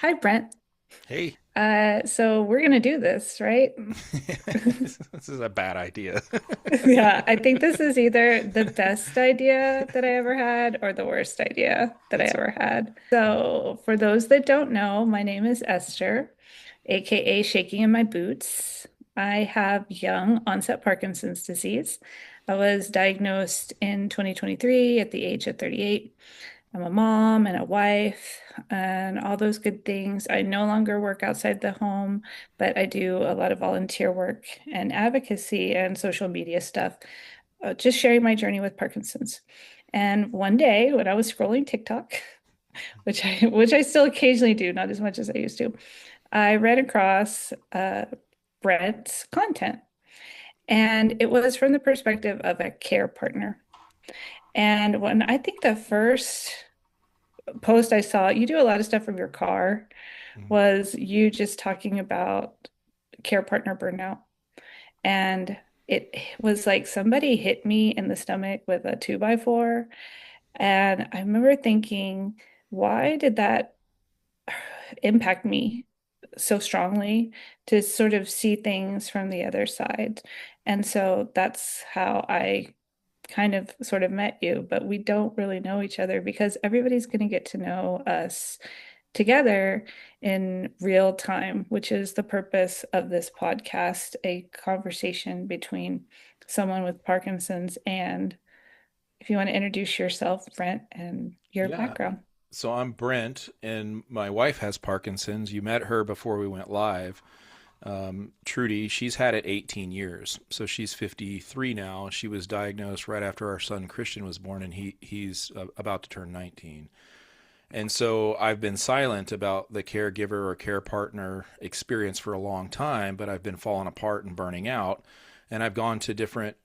Hi, Brent. Hey, So we're gonna do this, right? this is a bad idea. Yeah, I think this is either the best idea that I ever had or the worst idea that I It's ever had. So, for those that don't know, my name is Esther, aka Shaking in My Boots. I have young onset Parkinson's disease. I was diagnosed in 2023 at the age of 38. I'm a mom and a wife and all those good things. I no longer work outside the home, but I do a lot of volunteer work and advocacy and social media stuff, just sharing my journey with Parkinson's. And one day when I was scrolling TikTok, which I still occasionally do, not as much as I used to, I ran across Brent's content. And it was from the perspective of a care partner. And when I think the first post I saw, you do a lot of stuff from your car, Mhm. was you just talking about care partner burnout. And it was like somebody hit me in the stomach with a 2x4. And I remember thinking, why did that impact me so strongly to sort of see things from the other side? And so that's how I kind of sort of met you, but we don't really know each other because everybody's going to get to know us together in real time, which is the purpose of this podcast, a conversation between someone with Parkinson's. And if you want to introduce yourself, Brent, and your Yeah. background. So I'm Brent, and my wife has Parkinson's. You met her before we went live. Trudy, she's had it 18 years, so she's 53 now. She was diagnosed right after our son Christian was born, and he's about to turn 19. And so I've been silent about the caregiver or care partner experience for a long time, but I've been falling apart and burning out. And I've gone to different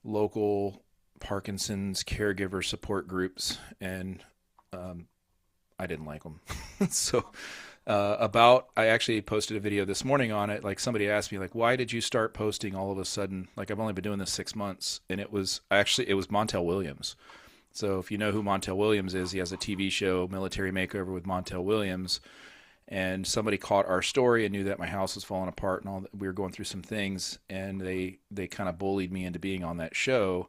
local Parkinson's caregiver support groups, and um, I didn't like them. So I actually posted a video this morning on it. Like somebody asked me, like, why did you start posting all of a sudden? Like I've only been doing this 6 months, and it was Montel Williams. So if you know who Montel Williams is, he has a TV show, Military Makeover with Montel Williams, and somebody caught our story and knew that my house was falling apart and all that. We were going through some things, and they kind of bullied me into being on that show,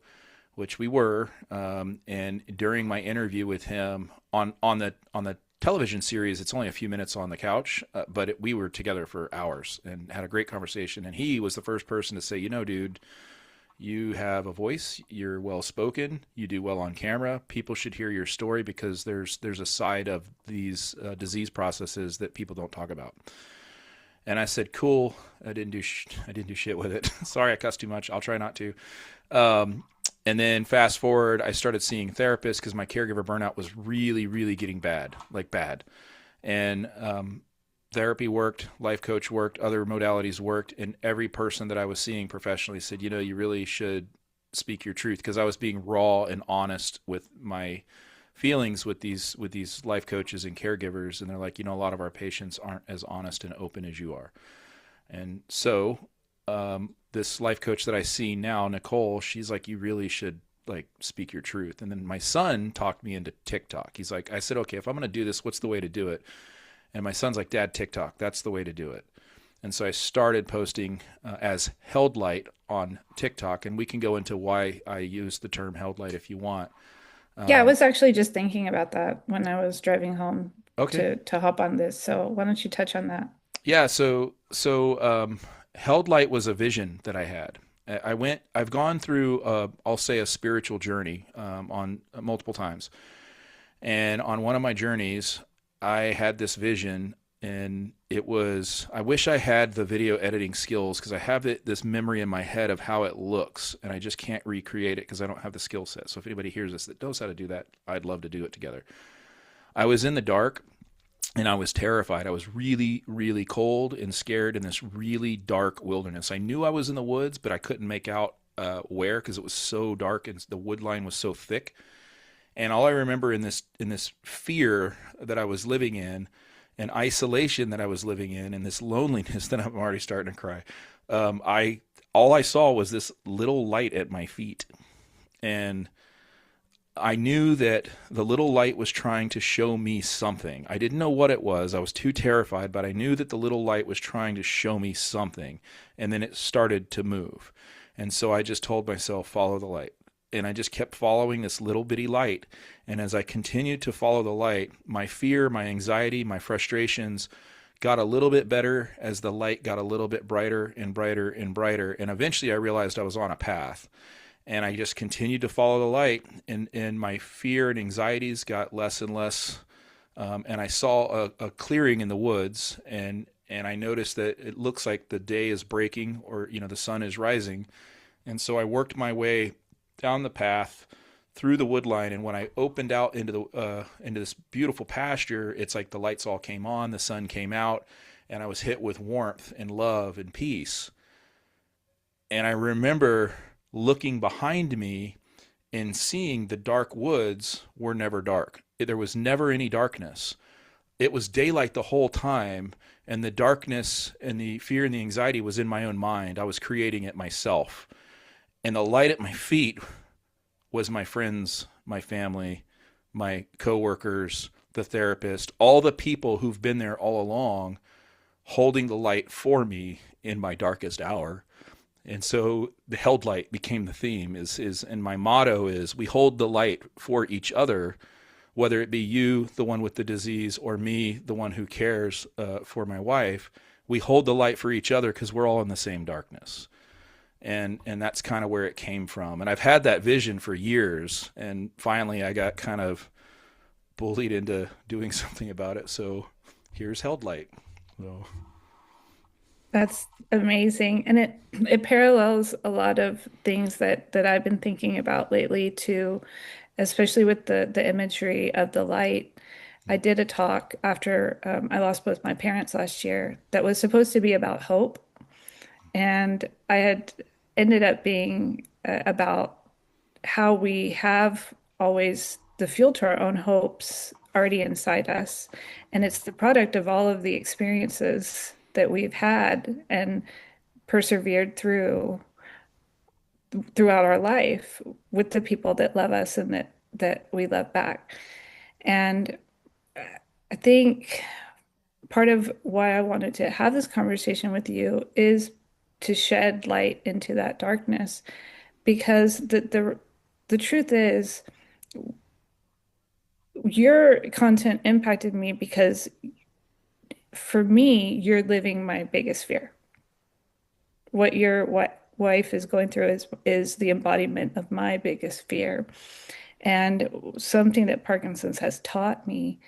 which we were. And during my interview with him on the television series, it's only a few minutes on the couch, we were together for hours and had a great conversation. And he was the first person to say, dude, you have a voice, you're well spoken, you do well on camera. People should hear your story because there's a side of these disease processes that people don't talk about. And I said, "Cool." I didn't do shit with it. Sorry, I cussed too much. I'll try not to. Um, and then fast forward, I started seeing therapists because my caregiver burnout was really, really getting bad, like bad. And therapy worked, life coach worked, other modalities worked, and every person that I was seeing professionally said, you really should speak your truth because I was being raw and honest with my feelings with these life coaches and caregivers, and they're like, a lot of our patients aren't as honest and open as you are. And so this life coach that I see now, Nicole, she's like, you really should like speak your truth. And then my son talked me into TikTok. He's like, I said, okay, if I'm going to do this, what's the way to do it? And my son's like, Dad, TikTok, that's the way to do it. And so I started posting as held light on TikTok, and we can go into why I use the term held light if you want. Yeah, I Um, was actually just thinking about that when I was driving home okay, to hop on this. So why don't you touch on that? yeah. So held light was a vision that I had. I've gone through, I'll say, a spiritual journey on multiple times, and on one of my journeys, I had this vision, and I wish I had the video editing skills because I have this memory in my head of how it looks, and I just can't recreate it because I don't have the skill set. So if anybody hears this that knows how to do that, I'd love to do it together. I was in the dark and I was terrified. I was really, really cold and scared in this really dark wilderness. I knew I was in the woods, but I couldn't make out where because it was so dark and the wood line was so thick. And all I remember in this fear that I was living in, and isolation that I was living in, and this loneliness that I'm already starting to cry. I All I saw was this little light at my feet, and I knew that the little light was trying to show me something. I didn't know what it was. I was too terrified, but I knew that the little light was trying to show me something. And then it started to move. And so I just told myself, follow the light. And I just kept following this little bitty light. And as I continued to follow the light, my fear, my anxiety, my frustrations got a little bit better as the light got a little bit brighter and brighter and brighter. And eventually I realized I was on a path, and I just continued to follow the light, and my fear and anxieties got less and less. And I saw a clearing in the woods, and I noticed that it looks like the day is breaking, or the sun is rising. And so I worked my way down the path through the wood line, and when I opened out into this beautiful pasture, it's like the lights all came on, the sun came out, and I was hit with warmth and love and peace. And I remember looking behind me and seeing the dark woods were never dark. There was never any darkness. It was daylight the whole time, and the darkness and the fear and the anxiety was in my own mind. I was creating it myself. And the light at my feet was my friends, my family, my coworkers, the therapist, all the people who've been there all along, holding the light for me in my darkest hour. And so the held light became the theme is and my motto is we hold the light for each other, whether it be you, the one with the disease, or me, the one who cares for my wife. We hold the light for each other because we're all in the same darkness. And that's kind of where it came from. And I've had that vision for years, and finally I got kind of bullied into doing something about it. So here's held light. So That's amazing. And it parallels a lot of things that I've been thinking about lately too, especially with the imagery of the light. I did a talk after I lost both my parents last year that was supposed to be about hope. And I had ended up being about how we have always the fuel to our own hopes already inside us. And it's the product of all of the experiences that we've had and persevered throughout our life with the people that love us and that we love back. And I think part of why I wanted to have this conversation with you is to shed light into that darkness because the truth is your content impacted me because for me, you're living my biggest fear. What your wife is going through is the embodiment of my biggest fear. And something that Parkinson's has taught me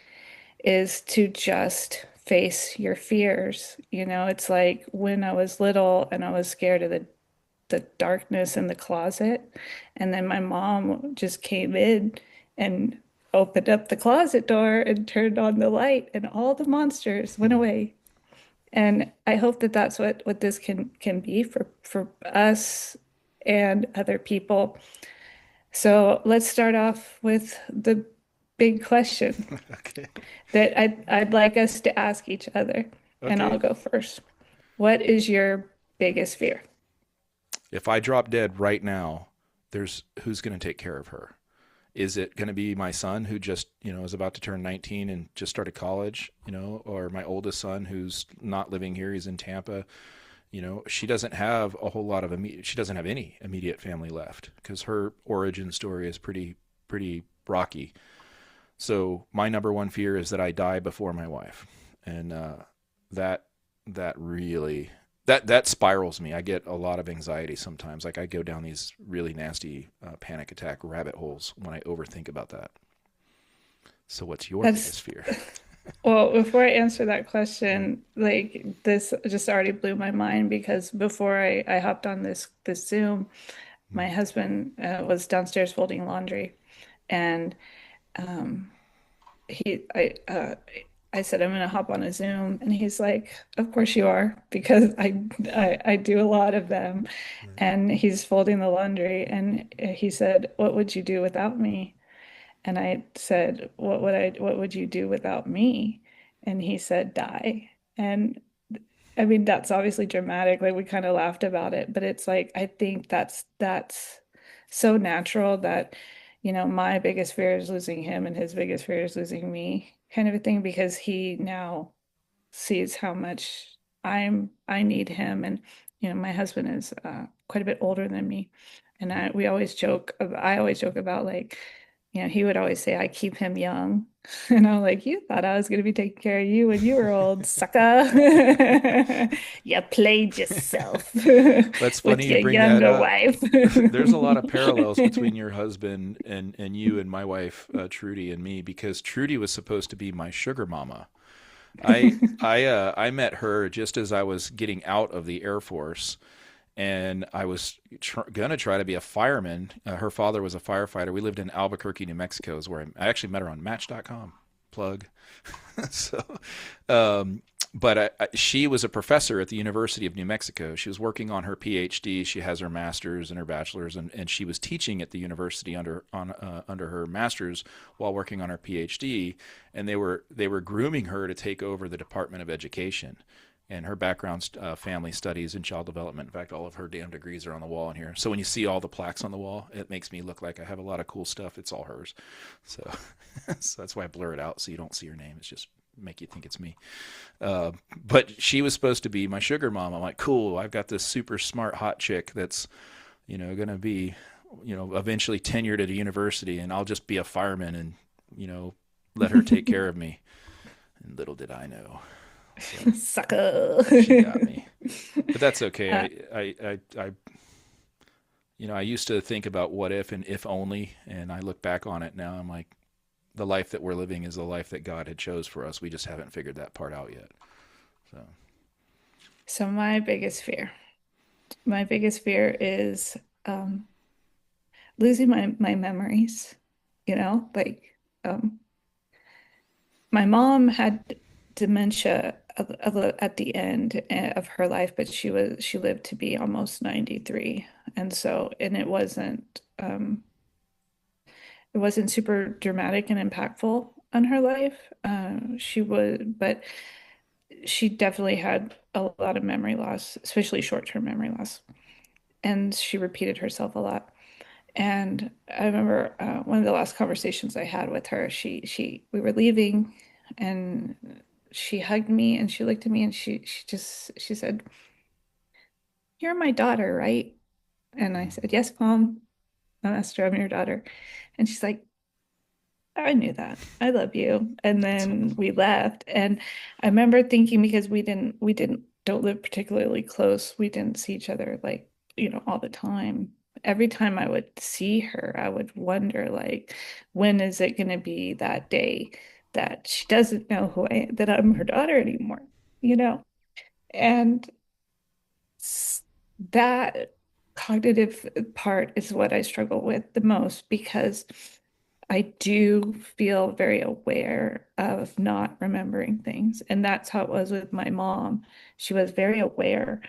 is to just face your fears. It's like when I was little and I was scared of the darkness in the closet, and then my mom just came in and opened up the closet door and turned on the light, and all the monsters went away. And I hope that that's what this can be for us and other people. So let's start off with the big question okay. that I'd like us to ask each other, and I'll Okay. go first. What is your biggest fear? If I drop dead right now, there's who's going to take care of her? Is it going to be my son who just, is about to turn 19 and just started college, or my oldest son who's not living here, he's in Tampa. She doesn't have a whole lot of she doesn't have any immediate family left because her origin story is pretty rocky. So my number one fear is that I die before my wife. And that that really that spirals me. I get a lot of anxiety sometimes. Like I go down these really nasty panic attack rabbit holes when I overthink about that. So what's your That's biggest fear? Well, before I answer that question, like this just already blew my mind because before I hopped on this Zoom, my husband was downstairs folding laundry, and um, he I said I'm gonna hop on a Zoom, and he's like, "Of course you are," because I do a lot of them, and he's folding the laundry, and he said, "What would you do without me?" And I said, what would you do without me? And he said, die. And I mean, that's obviously dramatic. Like we kind of laughed about it, but it's like I think that's so natural that my biggest fear is losing him and his biggest fear is losing me, kind of a thing, because he now sees how much I need him. And my husband is quite a bit older than me. And I always joke about, like, he would always say I keep him young. And I'm like, you thought I was going to be taking care of you when you were old, sucker. You played yourself That's funny with you your bring that younger up. wife. There's a lot of parallels between your husband and you and my wife, Trudy, and me, because Trudy was supposed to be my sugar mama. I met her just as I was getting out of the Air Force, and I was gonna try to be a fireman. Her father was a firefighter. We lived in Albuquerque, New Mexico, is where I actually met her on Match.com. Plug. So, um, but she was a professor at the University of New Mexico. She was working on her PhD. She has her master's and her bachelor's, and she was teaching at the university under her master's while working on her PhD. And they were grooming her to take over the Department of Education. And her background's family studies and child development. In fact, all of her damn degrees are on the wall in here. So when you see all the plaques on the wall, it makes me look like I have a lot of cool stuff. It's all hers. So, so that's why I blur it out so you don't see her name. It's just make you think it's me. But she was supposed to be my sugar mom. I'm like, cool. I've got this super smart hot chick that's going to be eventually tenured at a university, and I'll just be a fireman and you know let her take care of me. And little did I know. So Sucker. she got me. But that's Uh, okay. I used to think about what if and if only, and I look back on it now. I'm like, the life that we're living is the life that God had chose for us. We just haven't figured that part out yet. So, so my biggest fear is um, losing my memories. Like, um, my mom had dementia at the end of her life, but she lived to be almost 93. And it wasn't super dramatic and impactful on her life. But she definitely had a lot of memory loss, especially short-term memory loss. And she repeated herself a lot. And I remember one of the last conversations I had with her, we were leaving, and she hugged me and she looked at me and she said, "You're my daughter, right?" And I said, "Yes, Mom. I'm Esther, I'm your daughter." And she's like, "I knew that. I love you." And that's then awesome. we left. And I remember thinking, because don't live particularly close. We didn't see each other, like, all the time. Every time I would see her, I would wonder, like, when is it going to be that day that she doesn't know that I'm her daughter anymore, you know? And s- that cognitive part is what I struggle with the most, because I do feel very aware of not remembering things. And that's how it was with my mom. She was very aware.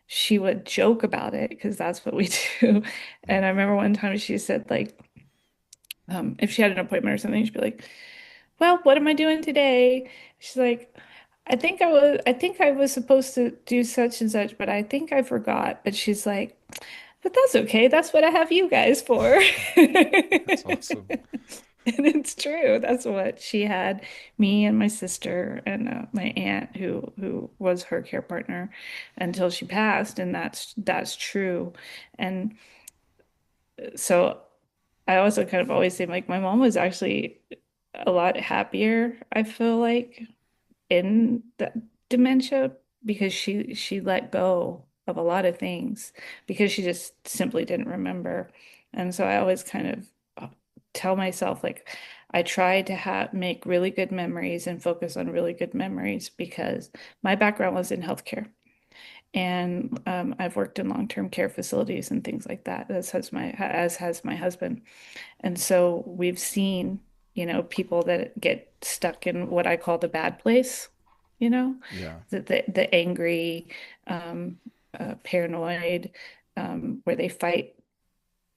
She would joke about it because that's what we do. Mm. And I remember one time she said, like, if she had an appointment or something, she'd be like, "Well, what am I doing today?" She's like, I think I was supposed to do such and such, but I think I forgot." But she's like, "But that's okay. That's what I have you guys for." That's awesome. And it's true. That's what she had me and my sister and my aunt, who was her care partner until she passed, and that's true. And so I also kind of always say, like, my mom was actually a lot happier, I feel like, in the dementia, because she let go of a lot of things because she just simply didn't remember. And so I always kind of tell myself, like, I try to have make really good memories and focus on really good memories, because my background was in healthcare. And I've worked in long-term care facilities and things like that, as has my husband. And so we've seen, people that get stuck in what I call the bad place, you know, Yeah. the angry, paranoid, where they fight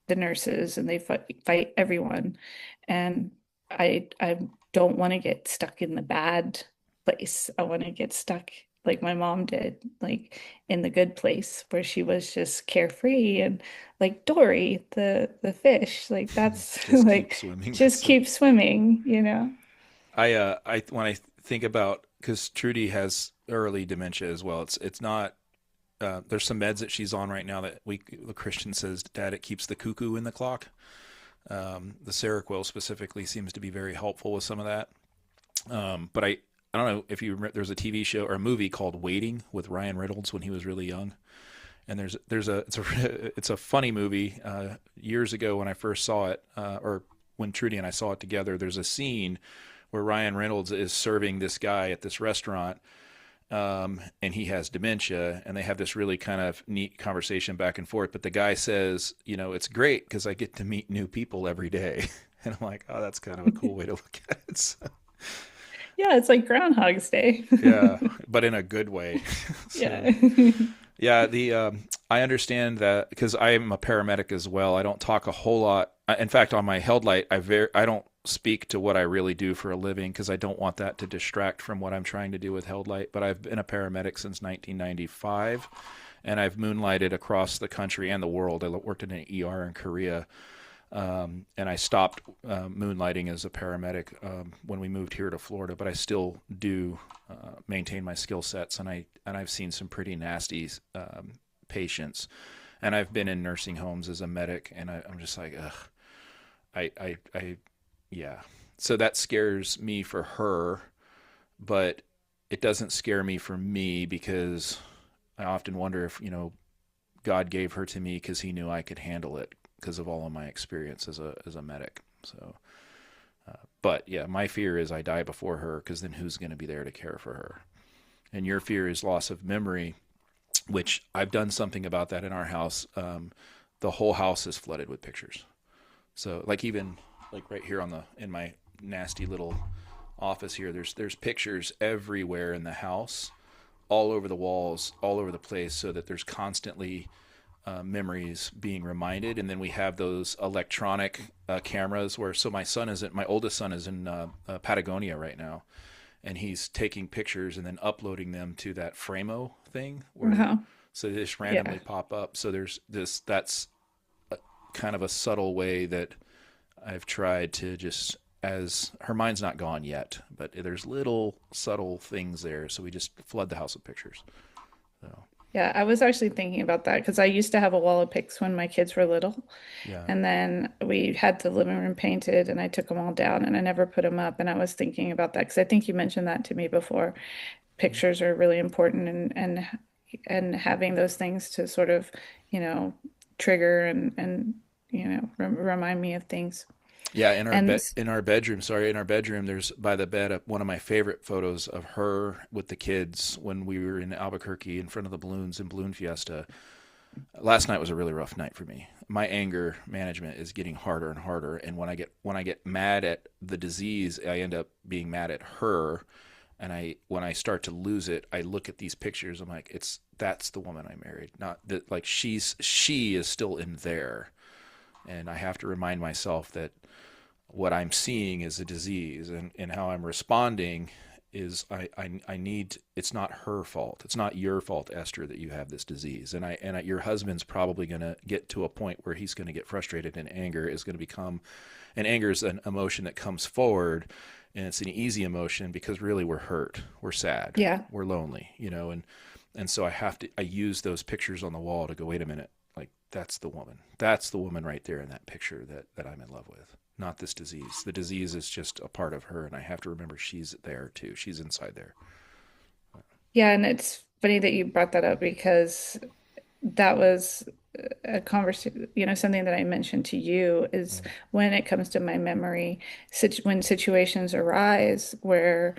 the nurses and they fight everyone. And I don't want to get stuck in the bad place. I want to get stuck like my mom did, like in The Good Place, where she was just carefree and like Dory, the fish, like that's Just keep like swimming. just That's a, keep swimming, you know? I when I think about, because Trudy has early dementia as well. It's not. There's some meds that she's on right now that the Christian says, Dad, it keeps the cuckoo in the clock. The Seroquel specifically seems to be very helpful with some of that. But I don't know if you remember, there's a TV show or a movie called Waiting with Ryan Reynolds when he was really young. And there's a it's a it's a funny movie. Years ago when I first saw it, or when Trudy and I saw it together, there's a scene where Ryan Reynolds is serving this guy at this restaurant, and he has dementia, and they have this really kind of neat conversation back and forth. But the guy says, it's great because I get to meet new people every day, and I'm like, oh, that's kind of a cool way to look at it. So, Yeah, it's like Groundhog's Day. yeah, but in a good way. So Yeah. yeah, the I understand that because I am a paramedic as well. I don't talk a whole lot. In fact, on my held light, I don't speak to what I really do for a living because I don't want that to distract from what I'm trying to do with held light. But I've been a paramedic since 1995, and I've moonlighted across the country and the world. I worked in an ER in Korea, and I stopped moonlighting as a paramedic when we moved here to Florida. But I still do maintain my skill sets, and I've seen some pretty nasty patients, and I've been in nursing homes as a medic, and I'm just like, ugh, I yeah. So that scares me for her, but it doesn't scare me for me because I often wonder if God gave her to me because He knew I could handle it because of all of my experience as a medic. So, but yeah, my fear is I die before her because then who's going to be there to care for her? And your fear is loss of memory, which I've done something about that in our house. The whole house is flooded with pictures. So like even like right here in my nasty little office here, there's pictures everywhere in the house, all over the walls, all over the place, so that there's constantly memories being reminded. And then we have those electronic cameras where, so my oldest son is in Patagonia right now, and he's taking pictures and then uploading them to that Framo thing where, Wow. so they just Yeah. randomly pop up. So that's a, kind of a subtle way that I've tried to just, as her mind's not gone yet, but there's little subtle things there. So we just flood the house with pictures. So Yeah, I was actually thinking about that because I used to have a wall of pics when my kids were little. yeah. And then we had the living room painted and I took them all down and I never put them up. And I was thinking about that because I think you mentioned that to me before. Pictures are really important and having those things to sort of, you know, trigger and remind me of things. Yeah, And in our bedroom, there's by the bed one of my favorite photos of her with the kids when we were in Albuquerque in front of the balloons in Balloon Fiesta. Last night was a really rough night for me. My anger management is getting harder and harder, and when I get mad at the disease, I end up being mad at her. And when I start to lose it, I look at these pictures. I'm like, that's the woman I married, not that, like she is still in there, and I have to remind myself that what I'm seeing is a disease, and how I'm responding is I need, it's not her fault. It's not your fault, Esther, that you have this disease. Your husband's probably going to get to a point where he's going to get frustrated, and anger is going to become, and anger is an emotion that comes forward, and it's an easy emotion because really we're hurt, we're sad, yeah. we're lonely, and so I use those pictures on the wall to go, wait a minute, like that's the woman right there in that picture that I'm in love with, not this disease. The disease is just a part of her, and I have to remember she's there too. She's inside there. Yeah, and it's funny that you brought that up because that was a conversation, something that I mentioned to you is Mm. when it comes to my memory, when situations arise where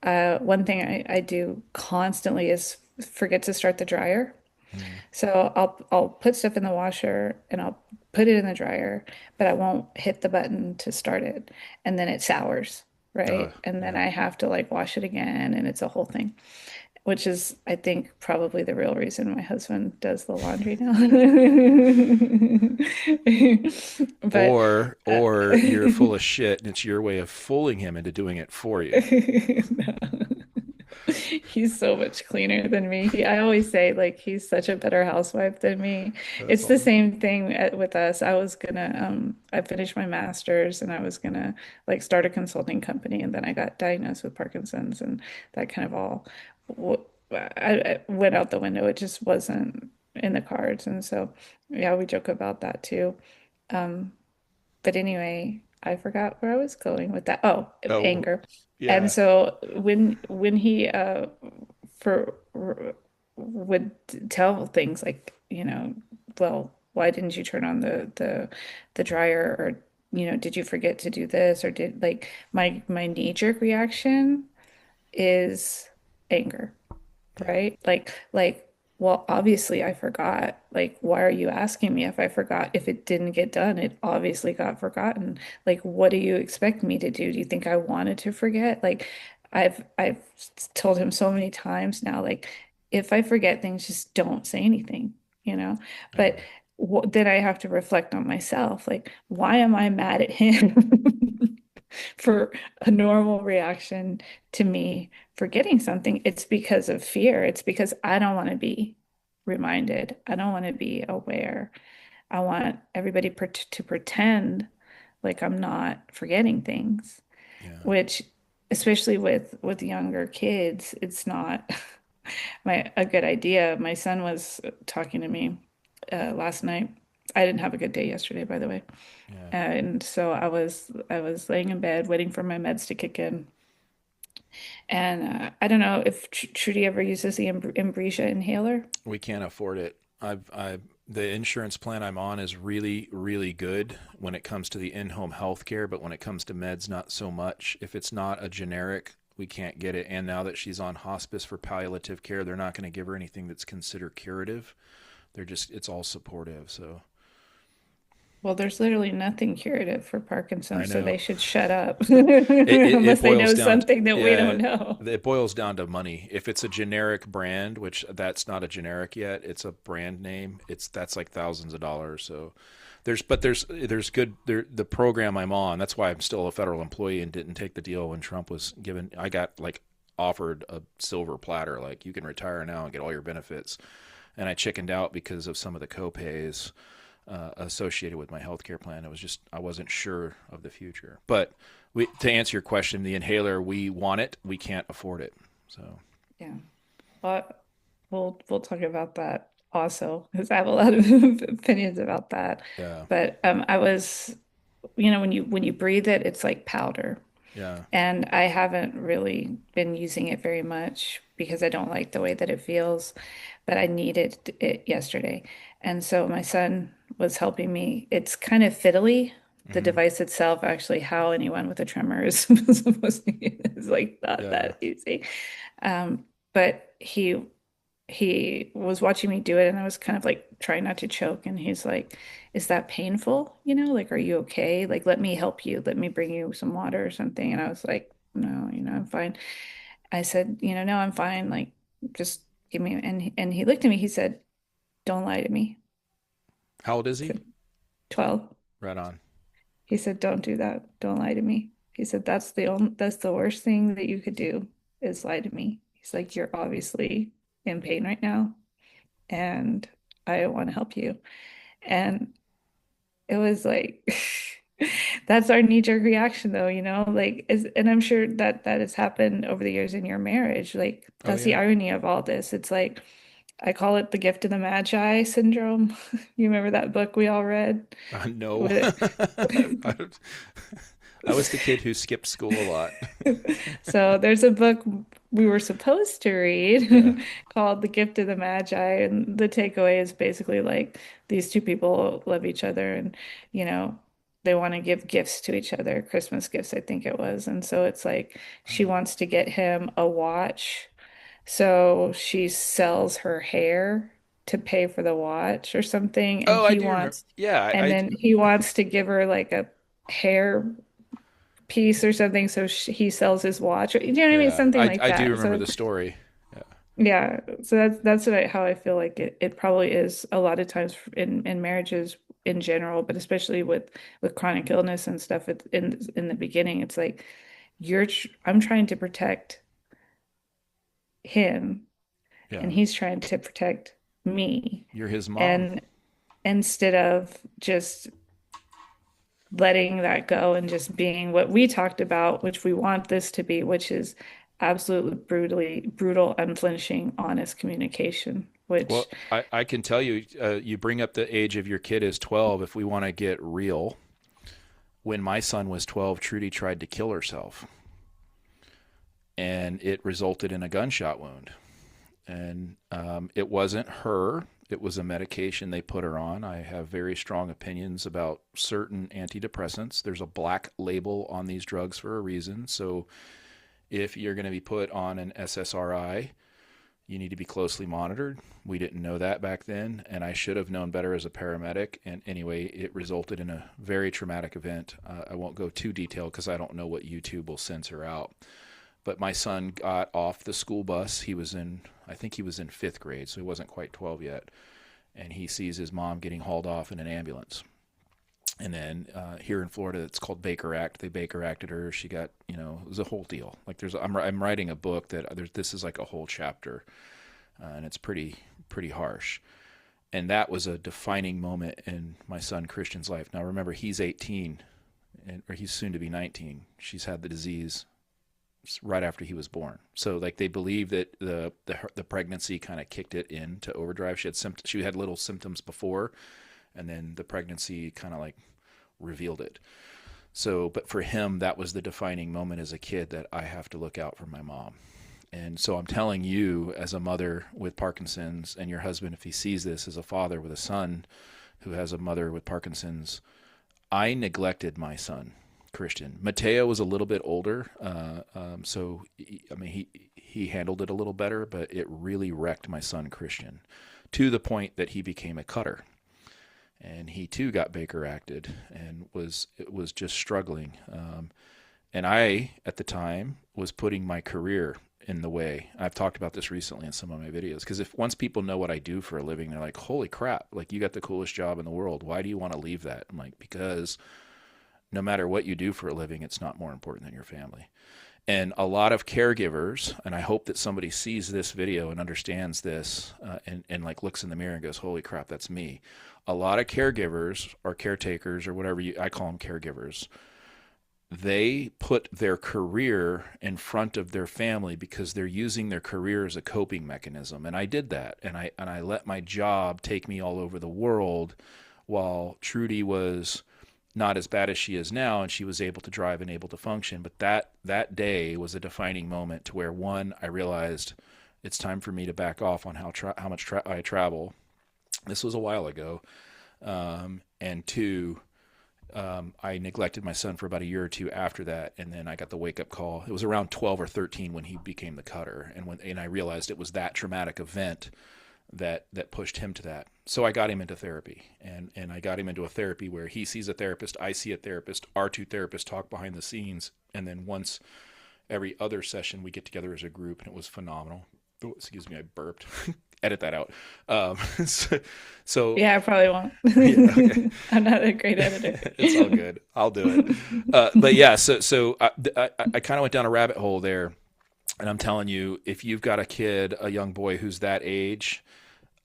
one thing I do constantly is forget to start the dryer. Mm. So I'll put stuff in the washer and I'll put it in the dryer, but I won't hit the button to start it. And then it sours, right? And then Yeah. I have to like wash it again and it's a whole thing, which is, I think, probably the real reason my husband does the laundry now. But Or you're full of shit, and it's your way of fooling him into doing it for you. no. He's so much cleaner than me. I always say like he's such a better housewife than me. That's It's the awesome. same thing with us. I finished my master's and I was gonna like start a consulting company and then I got diagnosed with Parkinson's and that kind of all w- I went out the window. It just wasn't in the cards. And so yeah, we joke about that too. Um, but anyway, I forgot where I was going with that. Oh, Oh, anger. And yeah, so when he for would tell things like, well, why didn't you turn on the dryer or did you forget to do this or did like my knee-jerk reaction is anger, yeah, right? Well, obviously I forgot. Like, why are you asking me if I forgot? If it didn't get done, it obviously got forgotten. Like, what do you expect me to do? Do you think I wanted to forget? Like, I've told him so many times now, like, if I forget things, just don't say anything, you know? yeah, But then I have to reflect on myself. Like, why am I mad at him for a normal reaction to me forgetting something? It's because of fear. It's because I don't want to be reminded. I don't want to be aware. I want everybody to pretend like I'm not forgetting things, yeah, which especially with younger kids, it's not my a good idea. My son was talking to me last night. I didn't have a good day yesterday, by the way. yeah. And so I was laying in bed waiting for my meds to kick in. And I don't know if Trudy ever uses the Ambrosia inhaler. We can't afford it. The insurance plan I'm on is really, really good when it comes to the in-home health care, but when it comes to meds, not so much. If it's not a generic, we can't get it. And now that she's on hospice for palliative care, they're not going to give her anything that's considered curative. It's all supportive. So Well, there's literally nothing curative for I Parkinson's, so know they should shut up it unless they boils know down to, something that we yeah, don't know. it boils down to money. If it's a generic brand, which that's not a generic yet, it's a brand name. That's like thousands of dollars. So there's good there, the program I'm on. That's why I'm still a federal employee and didn't take the deal when Trump was given. I got like offered a silver platter, like you can retire now and get all your benefits, and I chickened out because of some of the copays associated with my healthcare plan. It was just I wasn't sure of the future. But to answer your question, the inhaler, we want it, we can't afford it. So Yeah. Well, we'll talk about that also because I have a lot of opinions about that. yeah, But I was, when you breathe it, it's like powder. yeah, And I haven't really been using it very much because I don't like the way that it feels, but I needed it yesterday. And so my son was helping me. It's kind of fiddly, the hmm, device itself, actually, how anyone with a tremor is supposed to use it is like not yeah. that easy. But he was watching me do it and I was kind of like trying not to choke and he's like, "Is that painful? Like are you okay? Like let me help you. Let me bring you some water or something." And I was like, "No, I'm fine." I said, "No, I'm fine. Like just give me." And he looked at me. He said, "Don't lie to me." How old is I he? said, 12. Right on. He said, "Don't do that. Don't lie to me." He said, "That's the worst thing that you could do is lie to me." He's like, "You're obviously in pain right now and I want to help you." And it was like that's our knee-jerk reaction though, and I'm sure that has happened over the years in your marriage. Like Oh that's the yeah. irony of all this. It's like I call it the gift of the Magi syndrome. You remember that book we all read? No. With I was the kid who skipped school a lot. So there's a book we were supposed to Yeah. read called The Gift of the Magi, and the takeaway is basically like these two people love each other and, you know, they want to give gifts to each other, Christmas gifts, I think it was. And so it's like she wants to get him a watch. So she sells her hair to pay for the watch or something, Oh, I do remember. Yeah, and then he wants to give her like a hair piece or something. So he sells his watch. You know what I mean? yeah, Something like I do that. remember So the story. Yeah, yeah, so that's how I feel like it probably is a lot of times in marriages in general, but especially with chronic illness and stuff. In the beginning, it's like I'm trying to protect him, Yeah. and he's trying to protect me. You're his mom. And instead of just letting that go and just being what we talked about, which we want this to be, which is absolutely brutal, unflinching, honest communication, which Well, I can tell you, you bring up the age of your kid is 12. If we want to get real, when my son was 12, Trudy tried to kill herself, and it resulted in a gunshot wound. And it wasn't her. It was a medication they put her on. I have very strong opinions about certain antidepressants. There's a black label on these drugs for a reason. So if you're going to be put on an SSRI, you need to be closely monitored. We didn't know that back then, and I should have known better as a paramedic. And anyway, it resulted in a very traumatic event. I won't go too detailed because I don't know what YouTube will censor out. But my son got off the school bus. I think he was in fifth grade, so he wasn't quite 12 yet. And he sees his mom getting hauled off in an ambulance. And then here in Florida, it's called Baker Act. They Baker Acted her. She got, it was a whole deal. Like I'm writing a book this is like a whole chapter, and it's pretty harsh. And that was a defining moment in my son Christian's life. Now remember, he's 18, or he's soon to be 19. She's had the disease right after he was born. So like they believe that the pregnancy kind of kicked it into overdrive. She had little symptoms before, and then the pregnancy kind of like revealed it. So, but for him, that was the defining moment as a kid that I have to look out for my mom. And so I'm telling you, as a mother with Parkinson's, and your husband, if he sees this, as a father with a son who has a mother with Parkinson's, I neglected my son, Christian. Mateo was a little bit older, so he handled it a little better, but it really wrecked my son, Christian, to the point that he became a cutter. And he too got Baker acted and was just struggling. And I, at the time, was putting my career in the way. I've talked about this recently in some of my videos, because if once people know what I do for a living, they're like, holy crap, like you got the coolest job in the world. Why do you want to leave that? I'm like, because no matter what you do for a living, it's not more important than your family. And a lot of caregivers, and I hope that somebody sees this video and understands this, and like looks in the mirror and goes, holy crap, that's me. A lot of caregivers or caretakers or whatever I call them caregivers, they put their career in front of their family because they're using their career as a coping mechanism. And I did that. And I let my job take me all over the world while Trudy was not as bad as she is now, and she was able to drive and able to function. But that day was a defining moment to where, one, I realized it's time for me to back off on how much I travel. This was a while ago. And two, I neglected my son for about a year or two after that, and then I got the wake up call. It was around 12 or 13 when he became the cutter, and I realized it was that traumatic event that pushed him to that. So I got him into therapy, and I got him into a therapy where he sees a therapist, I see a therapist, our two therapists talk behind the scenes, and then once every other session we get together as a group, and it was phenomenal. Oh, excuse me, I burped. Edit that out. So yeah, I probably won't. yeah, okay. I'm not a great editor. It's all good. I'll do it. But yeah, so I kind of went down a rabbit hole there, and I'm telling you, if you've got a kid, a young boy who's that age,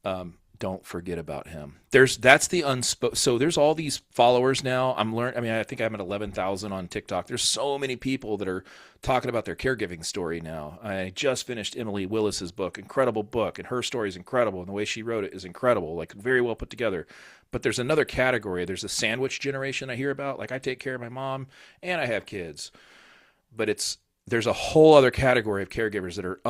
don't forget about him. That's the unspoken. So there's all these followers now. I think I'm at 11,000 on TikTok. There's so many people that are talking about their caregiving story now. I just finished Emily Willis's book, incredible book, and her story is incredible, and the way she wrote it is incredible, like very well put together. But there's another category. There's a sandwich generation I hear about. Like I take care of my mom and I have kids, but there's a whole other category of caregivers that are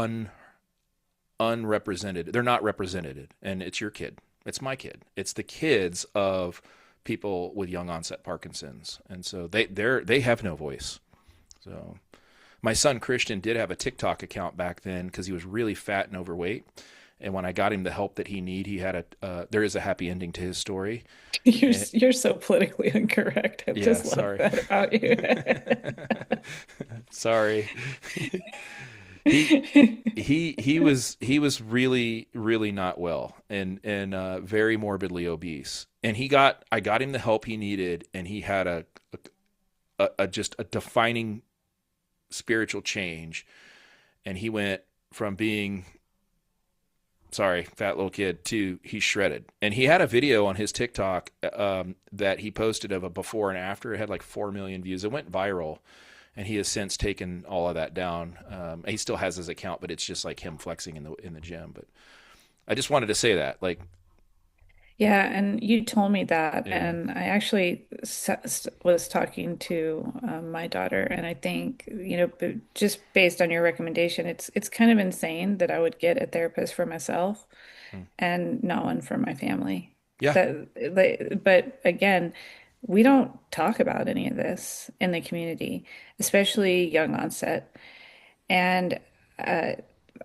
unrepresented. They're not represented, and it's your kid. It's my kid. It's the kids of people with young onset Parkinson's, and so they have no voice. So my son Christian did have a TikTok account back then because he was really fat and overweight. And when I got him the help that he had there is a happy ending to his story. You're so politically incorrect. I Yeah, just love sorry. that about you. Sorry. He was really really not well, and very morbidly obese, and I got him the help he needed, and he had a just a defining spiritual change, and he went from being, sorry, fat little kid to he's shredded. And he had a video on his TikTok that he posted of a before and after. It had like 4 million views. It went viral, and he has since taken all of that down. He still has his account, but it's just like him flexing in the gym. But I just wanted to say that, like, Yeah, and you told me that, yeah, and I actually was talking to my daughter, and I think, just based on your recommendation, it's kind of insane that I would get a therapist for myself mm, and not one for my family. yeah, But again, we don't talk about any of this in the community, especially young onset. And uh,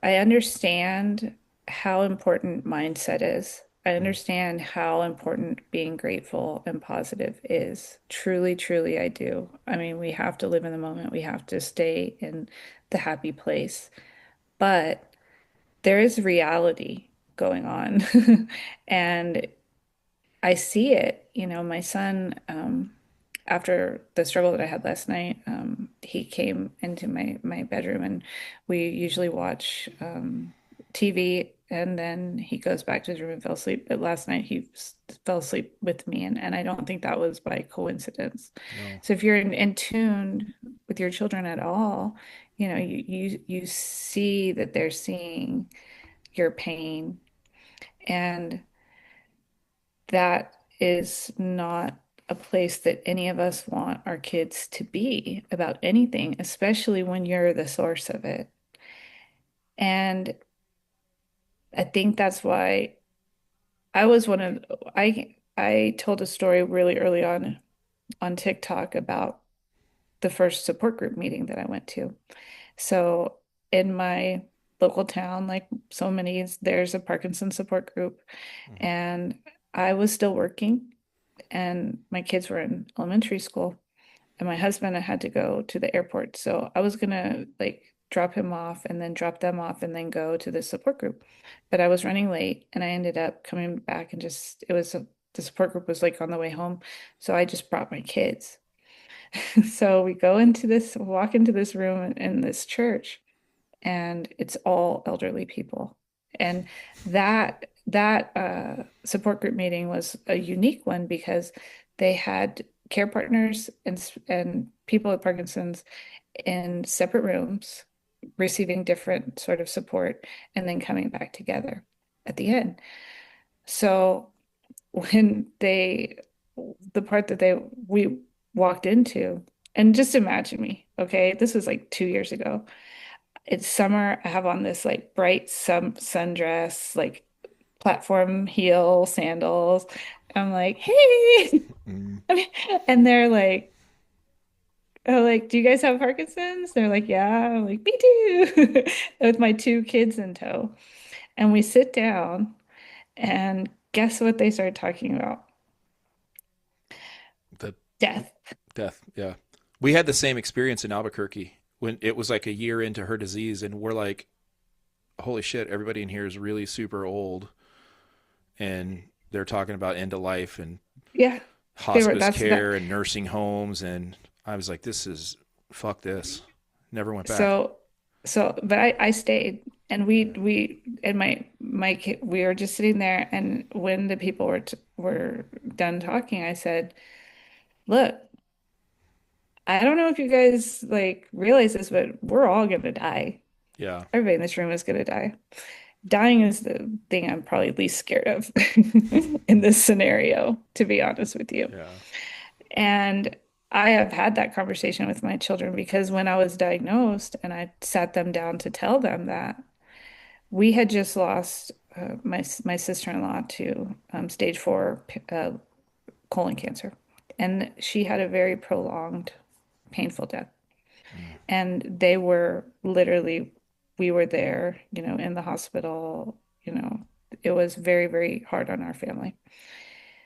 I understand how important mindset is. I mm, understand how important being grateful and positive is. Truly, truly, I do. I mean, we have to live in the moment. We have to stay in the happy place. But there is reality going on. And I see it. My son, after the struggle that I had last night, he came into my bedroom, and we usually watch TV, and then he goes back to his room and fell asleep. But last night fell asleep with me, and I don't think that was by coincidence. no, So if you're in tune with your children at all, you see that they're seeing your pain, and that is not a place that any of us want our kids to be about anything, especially when you're the source of it. And I think that's why I was one of I told a story really early on TikTok about the first support group meeting that I went to. So in my local town, like so many, there's a Parkinson support group, mm, and I was still working, and my kids were in elementary school, and my husband had to go to the airport. So I was gonna like drop him off and then drop them off and then go to the support group. But I was running late, and I ended up coming back and just the support group was like on the way home. So I just brought my kids. So we walk into this room in this church, and it's all elderly people. And that support group meeting was a unique one because they had care partners and people with Parkinson's in separate rooms, receiving different sort of support, and then coming back together at the end. So when the part that we walked into, and just imagine me, okay, this was like 2 years ago. It's summer. I have on this like bright sundress, like platform heel sandals. I'm like, hey. mm. And they're like, oh, like, do you guys have Parkinson's? They're like, yeah. I'm like, me too. With my two kids in tow. And we sit down, and guess what they start talking about? The Death. death, yeah. We had the same experience in Albuquerque when it was like a year into her disease, and we're like, holy shit, everybody in here is really super old, and they're talking about end of life and Yeah. hospice That's that. care and nursing homes, and I was like, this is fuck this. Never went back. So, but I stayed, and Yeah, and my kid, we were just sitting there, and when the people were done talking, I said, "Look, I don't know if you guys like realize this, but we're all gonna die. yeah, Everybody in this room is gonna die. Dying is the thing I'm probably least scared of in this scenario, to be honest with you." yeah. And I have had that conversation with my children because when I was diagnosed and I sat them down to tell them that, we had just lost my sister-in-law to stage 4 colon cancer, and she had a very prolonged, painful death. Mm, And they were literally, we were there, in the hospital. It was very, very hard on our family.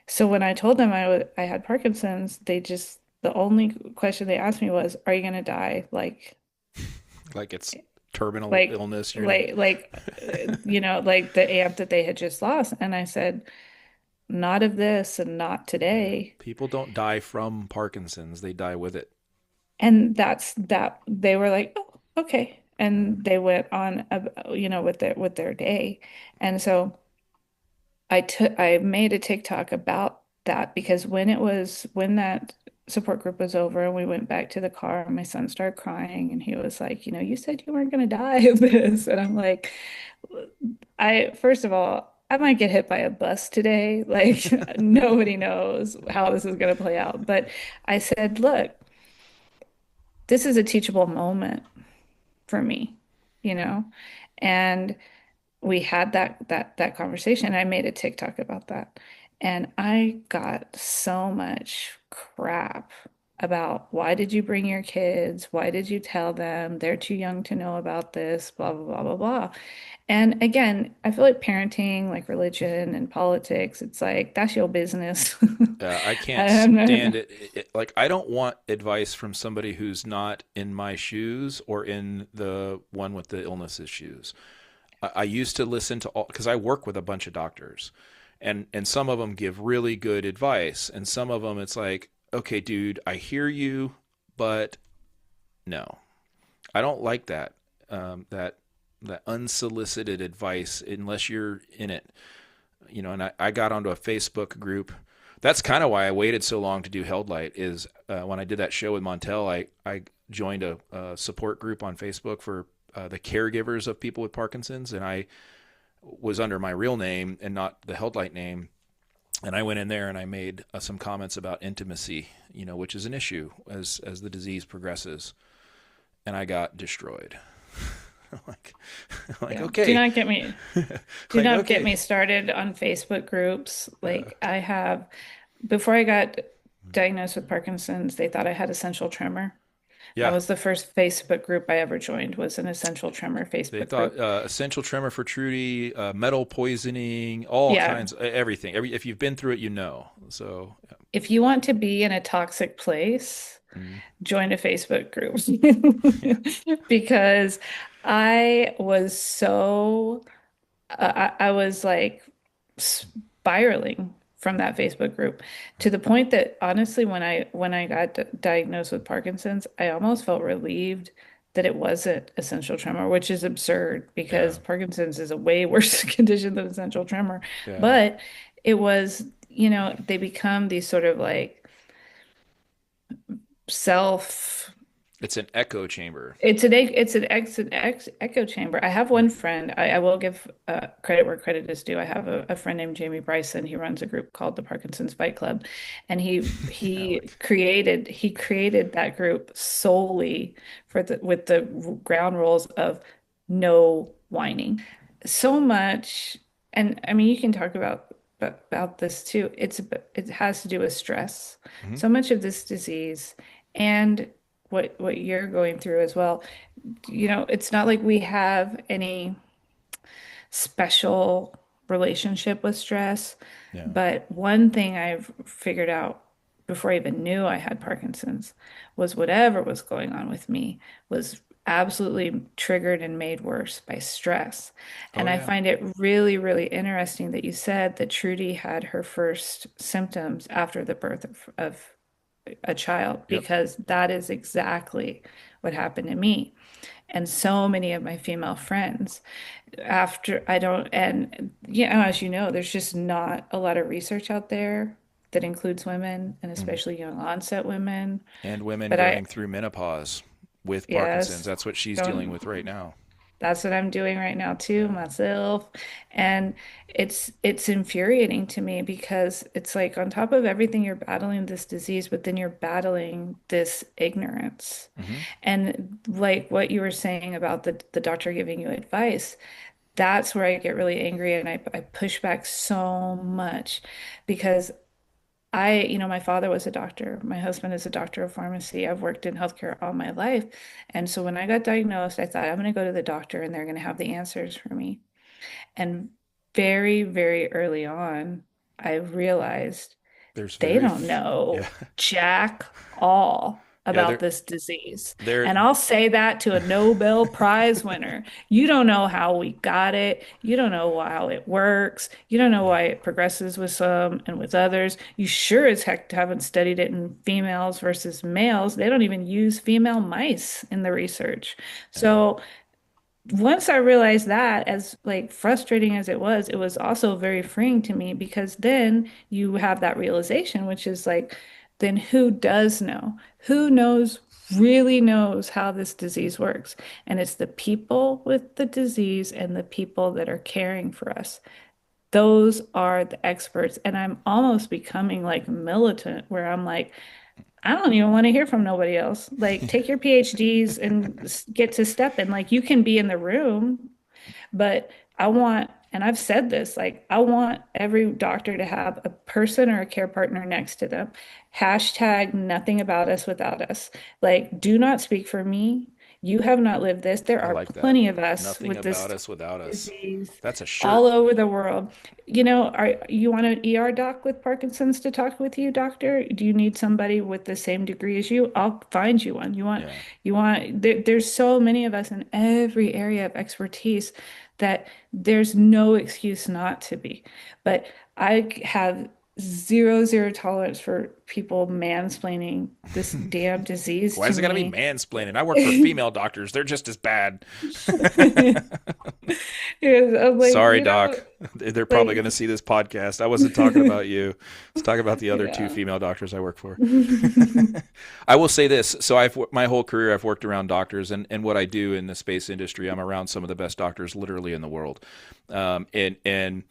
So when I told them I had Parkinson's, the only question they asked me was, "Are you gonna die?" like it's terminal Like, illness. You're gonna. like, like, like the aunt that they had just lost. And I said, "Not of this, and not Yeah. today." People don't die from Parkinson's; they die with it. And that's that. They were like, "Oh, okay." and they went on, with their day. And so I made a TikTok about that because when that support group was over and we went back to the car, my son started crying and he was like, you said you weren't going to die of this. And I'm like, first of all, I might get hit by a bus today. Like nobody knows how this is going to play out. But I said, look, this is a teachable moment for me, you know? And we had that conversation. I made a TikTok about that. And I got so much crap about why did you bring your kids? Why did you tell them they're too young to know about this? Blah, blah, blah, blah, blah. And again, I feel like parenting, like religion and politics, it's like that's your business. I can't I'm stand not- it. Like, I don't want advice from somebody who's not in my shoes or in the one with the illness's shoes. I used to listen to all because I work with a bunch of doctors, and some of them give really good advice, and some of them it's like, okay, dude, I hear you, but no, I don't like that. That unsolicited advice unless you're in it, And I got onto a Facebook group. That's kind of why I waited so long to do Held Light. Is when I did that show with Montel, I joined a support group on Facebook for the caregivers of people with Parkinson's, and I was under my real name and not the Held Light name. And I went in there and I made some comments about intimacy, which is an issue as the disease progresses, and I got destroyed. like, like Yeah. okay, Do like not get okay, me started on Facebook groups. uh, Like before I got diagnosed with Parkinson's, they thought I had essential tremor. That yeah. was the first Facebook group I ever joined was an essential tremor They Facebook thought group. essential tremor for Trudy, metal poisoning, all Yeah. kinds, everything. If you've been through it, you know. So, If you want to be in a toxic place, mm, join a Facebook group yeah, because I was so I was like spiraling from that Facebook group to the point that honestly, when I got diagnosed with Parkinson's, I almost felt relieved that it wasn't essential tremor, which is absurd yeah, because Parkinson's is a way worse condition than essential tremor. yeah. But it was, they become these sort of like self It's an echo chamber. it's an echo chamber. I have one friend. I will give credit where credit is due. I have a friend named Jamie Bryson. He runs a group called the Parkinson's Fight Club, and he Yeah, he like, created he created that group solely with the ground rules of no whining. So much, and I mean you can talk about this too. It has to do with stress. mhm, So much of this disease and what you're going through as well. It's not like we have any special relationship with stress, yeah. but one thing I've figured out before I even knew I had Parkinson's was whatever was going on with me was absolutely triggered and made worse by stress. Oh And I yeah. find it really, really interesting that you said that Trudy had her first symptoms after the birth of a child Yep. because that is exactly what happened to me and so many of my female friends after I don't and as you know there's just not a lot of research out there that includes women and Mhm. especially young onset women And women but I going through menopause with Parkinson's. yes That's what she's dealing don't with right now. that's what I'm doing right now too, Yeah. myself. And it's infuriating to me because it's like on top of everything you're battling this disease, but then you're battling this ignorance. Hmm. And like what you were saying about the doctor giving you advice, that's where I get really angry and I push back so much because my father was a doctor. My husband is a doctor of pharmacy. I've worked in healthcare all my life. And so when I got diagnosed, I thought I'm going to go to the doctor and they're going to have the answers for me. And very, very early on, I realized There's they very, don't yeah, know jack all yeah. about this disease. They're, And I'll say that to a Nobel Prize winner. You don't know how we got it. You don't know how it works. You don't know why it progresses with some and with others. You sure as heck haven't studied it in females versus males. They don't even use female mice in the research. yeah. So, once I realized that, as like frustrating as it was also very freeing to me because then you have that realization, which is like, then who does know? Who knows, really knows how this disease works? And it's the people with the disease and the people that are caring for us. Those are the experts. And I'm almost becoming like militant, where I'm like, I don't even want to hear from nobody else. Like, take your PhDs and get to step in. Like, you can be in the room, but I want, and I've said this, like, I want every doctor to have a person or a care partner next to them. Hashtag nothing about us without us. Like, do not speak for me. You have not lived this. There I are like that. plenty of us Nothing with about this us without us. disease That's a all shirt. over the world. You know, are you want an ER doc with Parkinson's to talk with you, doctor? Do you need somebody with the same degree as you? I'll find you one. Yeah. There's so many of us in every area of expertise that there's no excuse not to be. But I have zero tolerance for people mansplaining this damn disease Why to is it got to be me. mansplaining? I work for female doctors. They're just as bad. Yes, I'm like, Sorry, doc. They're probably going to like, see this podcast. I wasn't talking about you. I was talking about the other two yeah. female doctors I work for. I will say this. So my whole career I've worked around doctors, and what I do in the space industry, I'm around some of the best doctors literally in the world. And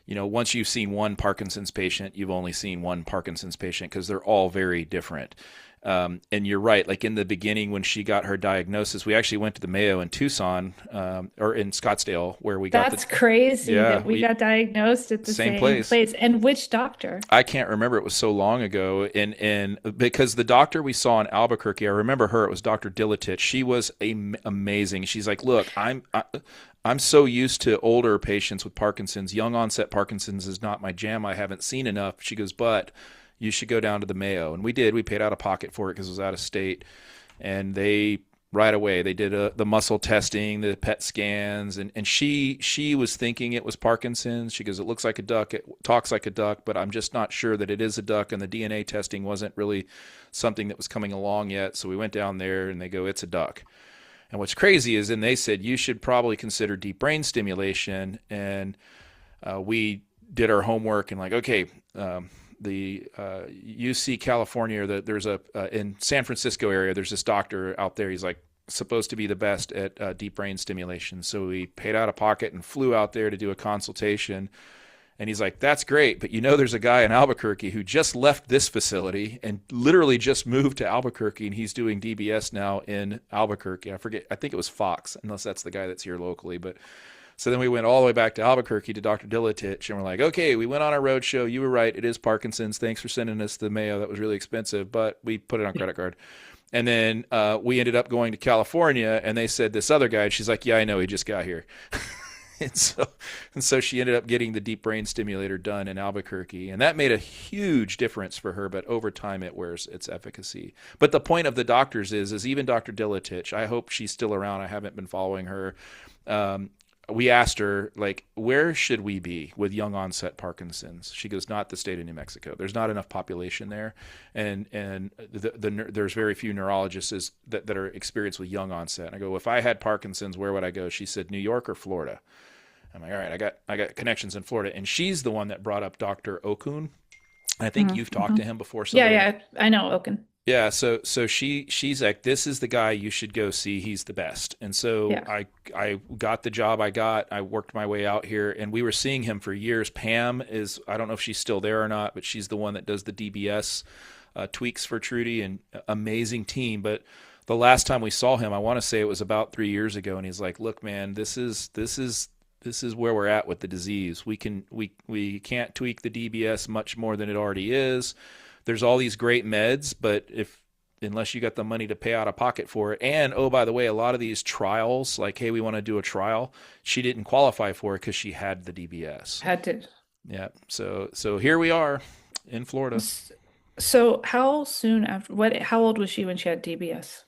once you've seen one Parkinson's patient, you've only seen one Parkinson's patient because they're all very different. And you're right. Like in the beginning, when she got her diagnosis, we actually went to the Mayo in Tucson, or in Scottsdale, where we got the, That's crazy yeah, that we we got diagnosed at the same same place. place. And which doctor? I can't remember. It was so long ago. And because the doctor we saw in Albuquerque, I remember her. It was Dr. Dilatich. She was amazing. She's like, look, I'm so used to older patients with Parkinson's. Young onset Parkinson's is not my jam. I haven't seen enough. She goes, but you should go down to the Mayo. And we did. We paid out of pocket for it because it was out of state. And they right away they did the muscle testing, the PET scans, and she was thinking it was Parkinson's. She goes, it looks like a duck, it talks like a duck, but I'm just not sure that it is a duck. And the DNA testing wasn't really something that was coming along yet. So we went down there and they go, it's a duck. And what's crazy is then they said you should probably consider deep brain stimulation. And we did our homework and like, okay, the UC California, there's a in San Francisco area, there's this doctor out there. He's like supposed to be the best at deep brain stimulation. So we paid out of pocket and flew out there to do a consultation. And he's like, that's great, but there's a guy in Albuquerque who just left this facility and literally just moved to Albuquerque, and he's doing DBS now in Albuquerque. I forget, I think it was Fox, unless that's the guy that's here locally. But so then we went all the way back to Albuquerque to Dr. Dilatich, and we're like, okay, we went on a road show. You were right, it is Parkinson's. Thanks for sending us the Mayo. That was really expensive, but we put it on credit card. And then we ended up going to California, and they said this other guy, and she's like, yeah, I know, he just got here. And so she ended up getting the deep brain stimulator done in Albuquerque, and that made a huge difference for her. But over time, it wears its efficacy. But the point of the doctors is even Dr. Dilatich. I hope she's still around. I haven't been following her. We asked her, like, where should we be with young onset Parkinson's? She goes, not the state of New Mexico. There's not enough population there, and there's very few neurologists that are experienced with young onset. And I go, if I had Parkinson's, where would I go? She said, New York or Florida. I'm like, all right, I got connections in Florida, and she's the one that brought up Dr. Okun. I think you've talked Mm-hmm. to him before. Yeah, Somebody, yeah, I know Oaken. yeah. So she's like, this is the guy you should go see. He's the best. And so Yeah. I got the job I got. I worked my way out here, and we were seeing him for years. Pam is, I don't know if she's still there or not, but she's the one that does the DBS tweaks for Trudy, and amazing team. But the last time we saw him, I want to say it was about 3 years ago, and he's like, look, man, this is where we're at with the disease. We can't tweak the DBS much more than it already is. There's all these great meds, but unless you got the money to pay out of pocket for it, and oh, by the way, a lot of these trials, like, hey, we want to do a trial, she didn't qualify for it because she had the DBS. Had to. Yeah. So here we are in Florida. S- So how soon after how old was she when she had DBS?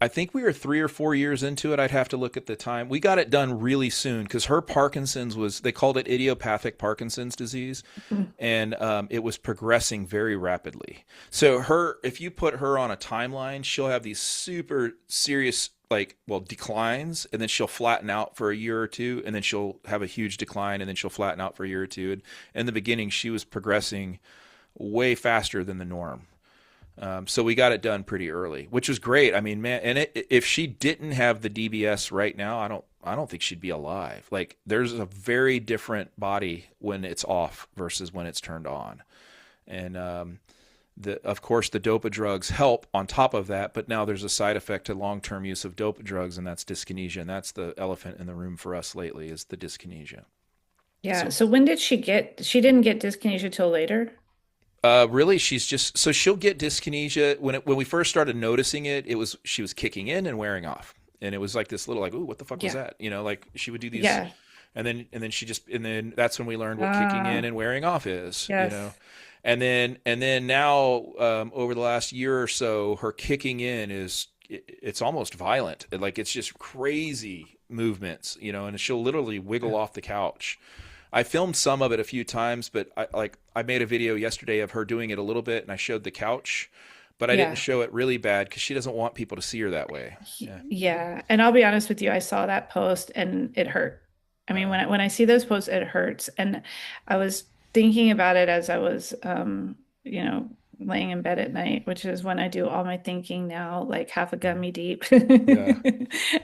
I think we were 3 or 4 years into it. I'd have to look at the time. We got it done really soon because her Parkinson's they called it idiopathic Parkinson's disease, Mm. and it was progressing very rapidly. So if you put her on a timeline, she'll have these super serious, like, well, declines, and then she'll flatten out for a year or two, and then she'll have a huge decline, and then she'll flatten out for a year or two. And in the beginning, she was progressing way faster than the norm. So we got it done pretty early, which was great. I mean, man, and if she didn't have the DBS right now, I don't think she'd be alive. Like, there's a very different body when it's off versus when it's turned on, and of course the dopa drugs help on top of that. But now there's a side effect to long-term use of dopa drugs, and that's dyskinesia, and that's the elephant in the room for us lately is the dyskinesia. Yeah. So So when did she didn't get dyskinesia till later? really, she's just so she'll get dyskinesia when we first started noticing it. It was she was kicking in and wearing off, and it was like this little like, ooh, what the fuck was Yeah. that? Like she would do these, Yeah. and then that's when we learned what kicking in Ah, and wearing off is. yes. And then now over the last year or so, her kicking in it's almost violent. Like it's just crazy movements, and she'll literally wiggle Yeah. off the couch. I filmed some of it a few times, but I made a video yesterday of her doing it a little bit, and I showed the couch, but I didn't Yeah. show it really bad because she doesn't want people to see her that way. Yeah. Yeah. And I'll be honest with you, I saw that post and it hurt. I mean, Uh, when I see those posts, it hurts. And I was thinking about it as I was you know, laying in bed at night, which is when I do all my thinking now, like half a yeah. gummy deep. Yeah.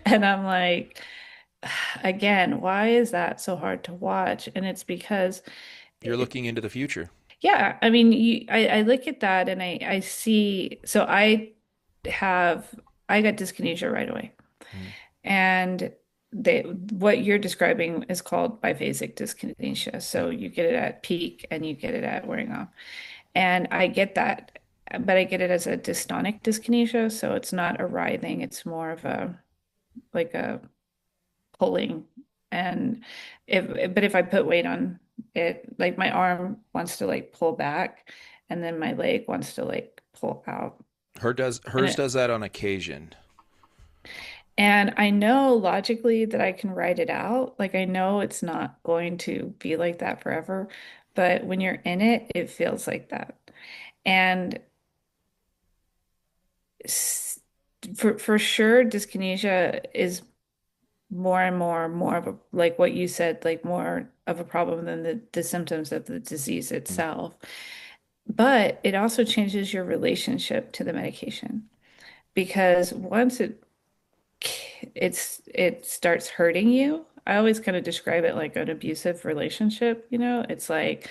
And I'm like, again, why is that so hard to watch? And it's because You're looking into the future. yeah, I mean, I look at that and I see, so have, I got dyskinesia right away. Mm. And what you're describing is called biphasic dyskinesia. Yeah. So you get it at peak and you get it at wearing off. And I get that, but I get it as a dystonic dyskinesia. So it's not a writhing, it's more of like a pulling. And but if I put weight on it, like my arm wants to like pull back and then my leg wants to like pull out. And Hers does that on occasion. I know logically that I can write it out. Like I know it's not going to be like that forever, but when you're in it, it feels like that. And s- for sure, dyskinesia is more and more of a like what you said, like more of a problem than the symptoms of the disease Mm. itself. But it also changes your relationship to the medication because once it starts hurting you. I always kind of describe it like an abusive relationship, you know? It's like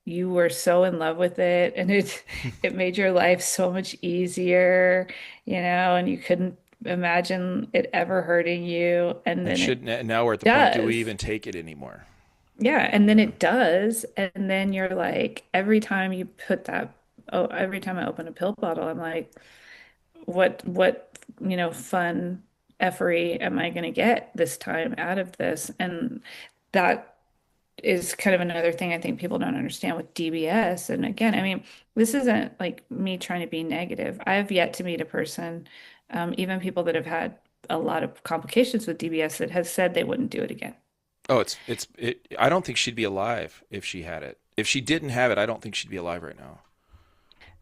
you were so in love with it and it made your life so much easier, and you couldn't imagine it ever hurting you and And then should it now we're at the point, do we does. even take it anymore? Yeah, and then Yeah. it does and then you're like every time you put that oh every time I open a pill bottle I'm like what fun effery am I going to get this time out of this? And that is kind of another thing I think people don't understand with DBS. And again, I mean, this isn't like me trying to be negative. I've yet to meet a person, even people that have had a lot of complications with DBS that has said they wouldn't do it again. Oh, I don't think she'd be alive if she had it. If she didn't have it, I don't think she'd be alive right now.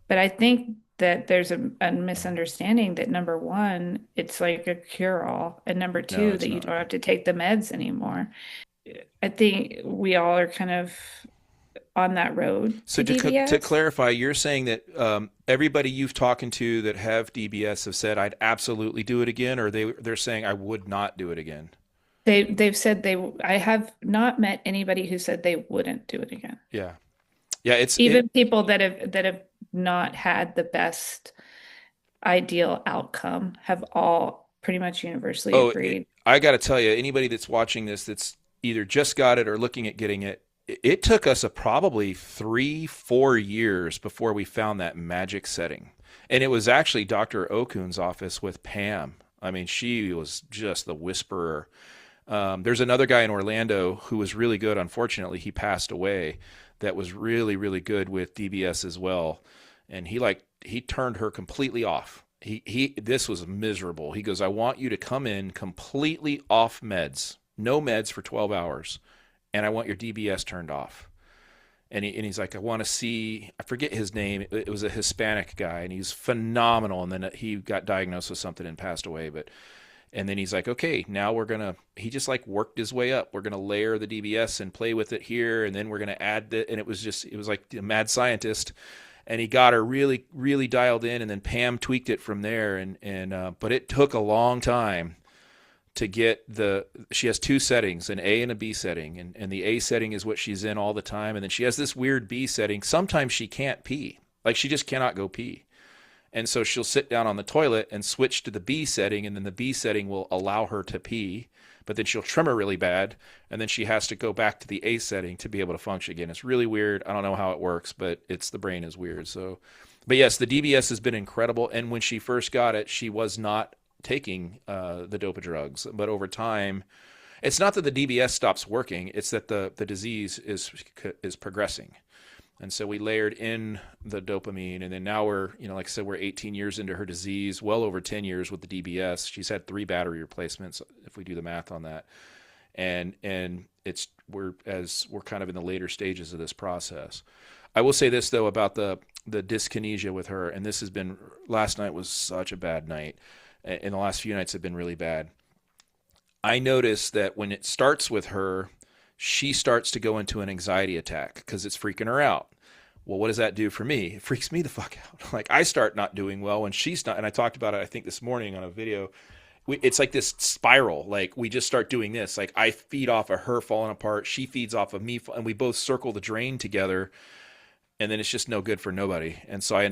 But I think that there's a misunderstanding that number one, it's like a cure-all, and number No, two, it's that you not. don't have to take the meds anymore. I think we all are kind of on that road So to to DBS. clarify, you're saying that everybody you've talked to that have DBS have said I'd absolutely do it again, or they're saying I would not do it again. They've said I have not met anybody who said they wouldn't do it again. Yeah, yeah. Even people that have not had the best ideal outcome have all pretty much universally agreed. I got to tell you, anybody that's watching this that's either just got it or looking at getting it, it took us probably 3, 4 years before we found that magic setting. And it was actually Dr. Okun's office with Pam. I mean, she was just the whisperer. There's another guy in Orlando who was really good. Unfortunately, he passed away. That was really, really good with DBS as well. And he turned her completely off. He this was miserable. He goes, I want you to come in completely off meds, no meds for 12 hours, and I want your DBS turned off. And he's like, I want to see. I forget his name. It was a Hispanic guy, and he's phenomenal. And then he got diagnosed with something and passed away. But And then he's like, okay, now he just like worked his way up. We're going to layer the DBS and play with it here. And then we're going to add the, and it was like a mad scientist. And he got her really, really dialed in. And then Pam tweaked it from there. But it took a long time to get she has two settings, an A and a B setting. And the A setting is what she's in all the time. And then she has this weird B setting. Sometimes she can't pee. Like she just cannot go pee. And so she'll sit down on the toilet and switch to the B setting, and then the B setting will allow her to pee. But then she'll tremor really bad, and then she has to go back to the A setting to be able to function again. It's really weird. I don't know how it works, but the brain is weird. So, but yes, the DBS has been incredible. And when she first got it, she was not taking the dopa drugs. But over time, it's not that the DBS stops working; it's that the disease is progressing. And so we layered in the dopamine, and then now we're, like I said, we're 18 years into her disease, well over 10 years with the DBS. She's had 3 battery replacements, if we do the math on that, and we're kind of in the later stages of this process. I will say this though about the dyskinesia with her, and this has been, last night was such a bad night, and the last few nights have been really bad. I noticed that when it starts with her, she starts to go into an anxiety attack because it's freaking her out. Well, what does that do for me? It freaks me the fuck out. Like I start not doing well when she's not. And I talked about it, I think this morning on a video. It's like this spiral. Like we just start doing this. Like I feed off of her falling apart. She feeds off of me. And we both circle the drain together. And then it's just no good for nobody. And so I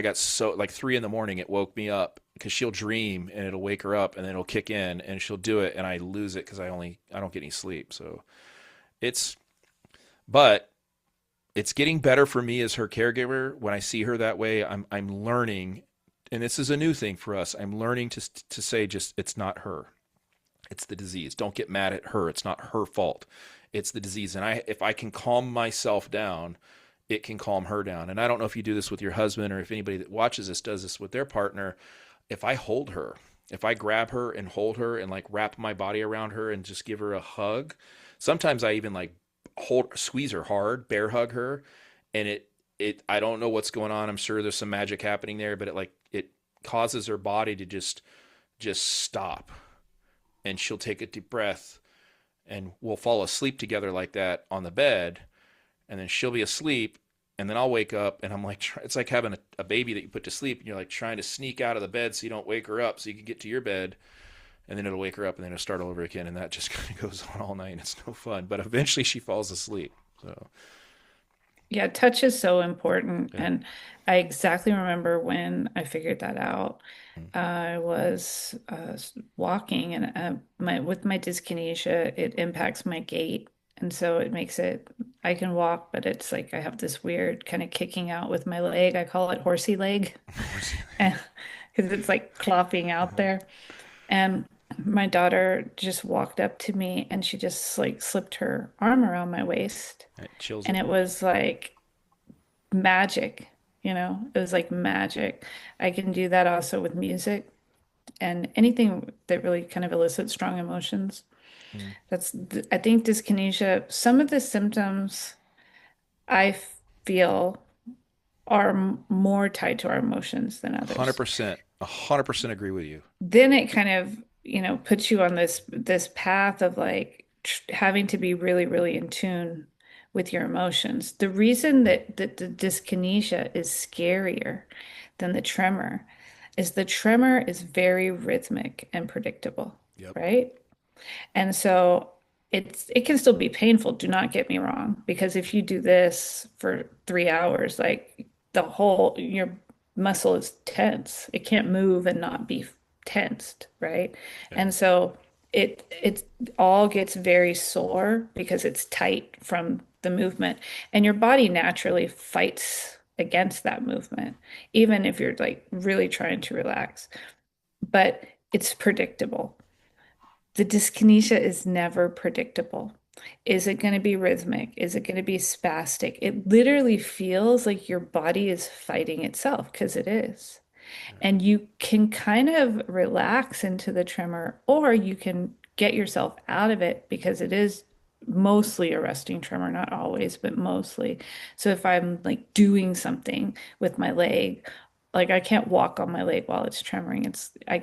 got so like 3 a.m. it woke me up because she'll dream and it'll wake her up and then it'll kick in and she'll do it. And I lose it because I don't get any sleep. So it's, but it's getting better for me as her caregiver. When I see her that way, I'm learning, and this is a new thing for us. I'm learning to say just it's not her, it's the disease. Don't get mad at her. It's not her fault. It's the disease. And if I can calm myself down, it can calm her down. And I don't know if you do this with your husband or if anybody that watches this does this with their partner. If I hold her, if I grab her and hold her and like wrap my body around her and just give her a hug, sometimes I even like squeeze her hard, bear hug her, and I don't know what's going on. I'm sure there's some magic happening there, but it causes her body to just stop, and she'll take a deep breath, and we'll fall asleep together like that on the bed, and then she'll be asleep, and then I'll wake up, and I'm like, it's like having a baby that you put to sleep, and you're like trying to sneak out of the bed so you don't wake her up, so you can get to your bed. And then it'll wake her up and then it'll start all over again. And that just kind of goes on all night. And it's no fun. But eventually she falls asleep. So, Yeah, touch is so important. yeah. And I exactly remember when I figured that out. Mm. I was walking, and with my dyskinesia, it impacts my gait. And so it makes it, I can walk, but it's like I have this weird kind of kicking out with my leg. I call it horsey leg because it's like clopping out Uh-huh. there. And my daughter just walked up to me and she just like slipped her arm around my waist. It chills And it. it was like magic, it was like magic. I can do that also with music and anything that really kind of elicits strong emotions. Mm. I think dyskinesia, some of the symptoms I feel are more tied to our emotions than others. 100%. 100% agree with you. Then it kind of, puts you on this path of like having to be really, really in tune with your emotions. The reason that the dyskinesia is scarier than the tremor is very rhythmic and predictable, Yep. right? And so it can still be painful, do not get me wrong, because if you do this for 3 hours, like your muscle is tense. It can't move and not be tensed, right? Yeah. And so it all gets very sore because it's tight from the movement. And your body naturally fights against that movement, even if you're like really trying to relax. But it's predictable. The dyskinesia is never predictable. Is it going to be rhythmic? Is it going to be spastic? It literally feels like your body is fighting itself because it is. Yeah. And you can kind of relax into the tremor, or you can get yourself out of it because it is mostly a resting tremor, not always, but mostly. So if I'm like doing something with my leg, Like I can't walk on my leg while it's tremoring. I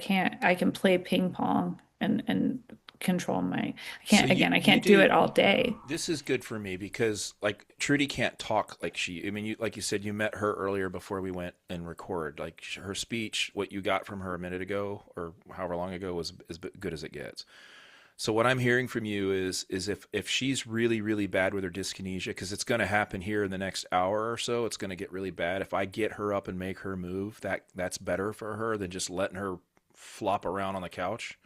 can play ping pong and control I So can't, you again, I you can't do do it all day. this is good for me because like Trudy can't talk like I mean, you like you said, you met her earlier before we went and record. Like her speech, what you got from her a minute ago or however long ago was as good as it gets. So what I'm hearing from you is if she's really bad with her dyskinesia, because it's going to happen here in the next hour or so, it's going to get really bad. If I get her up and make her move, that's better for her than just letting her flop around on the couch.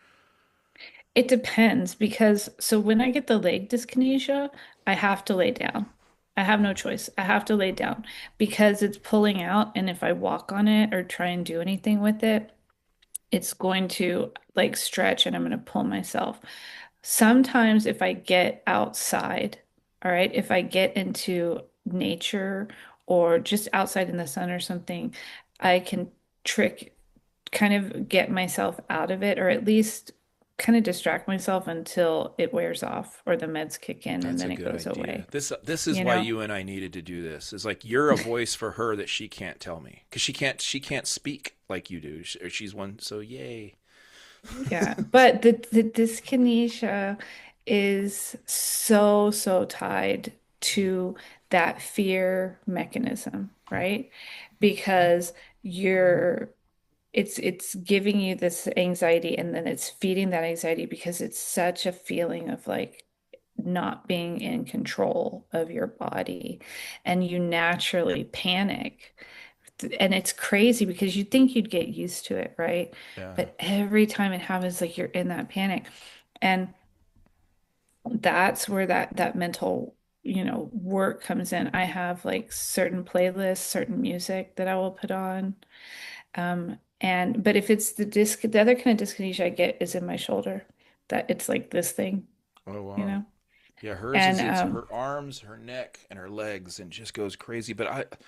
It depends because so when I get the leg dyskinesia, I have to lay down. I have no Mm, choice. I have to lay down because it's pulling out, and if I walk on it or try and do anything with it, it's going to like stretch and I'm going to pull myself. Sometimes if I get outside, all right, if I get into nature or just outside in the sun or something, I can trick, kind of get myself out of it, or at least kind of distract myself until it wears off or the meds kick in and that's then a it good goes idea. away, This is you why know? you and I needed to do this. Is like you're a voice for her that she can't tell me because she can't speak like you do. She's one. So yay. Yeah, but the dyskinesia is so tied to that fear mechanism, right? Because you're it's giving you this anxiety and then it's feeding that anxiety because it's such a feeling of like not being in control of your body and you naturally panic. And it's crazy because you think you'd get used to it, right? Yeah. But every time it happens, like you're in that panic. And that's where that mental, work comes in. I have like certain playlists, certain music that I will put on. And but if it's the other kind of dyskinesia I get is in my shoulder, that it's like this thing, Oh you wow. know? Yeah, hers And is it's her arms, her neck, and her legs, and just goes crazy. But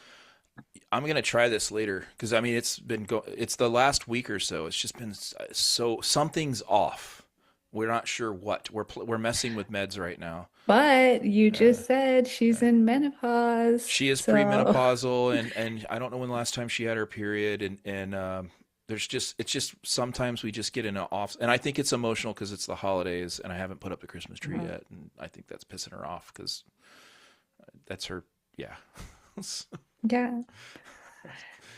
I'm gonna try this later because I mean it's the last week or so. It's just been so something's off. We're not sure what. We're messing with meds right now. but you Uh, just said she's yeah. in menopause. She is So premenopausal, and I don't know when the last time she had her period, and there's just it's just sometimes we just get in an off, and I think it's emotional because it's the holidays, and I haven't put up the Christmas tree Mhm. yet, and I think that's pissing her off because that's her. Yeah. Yeah.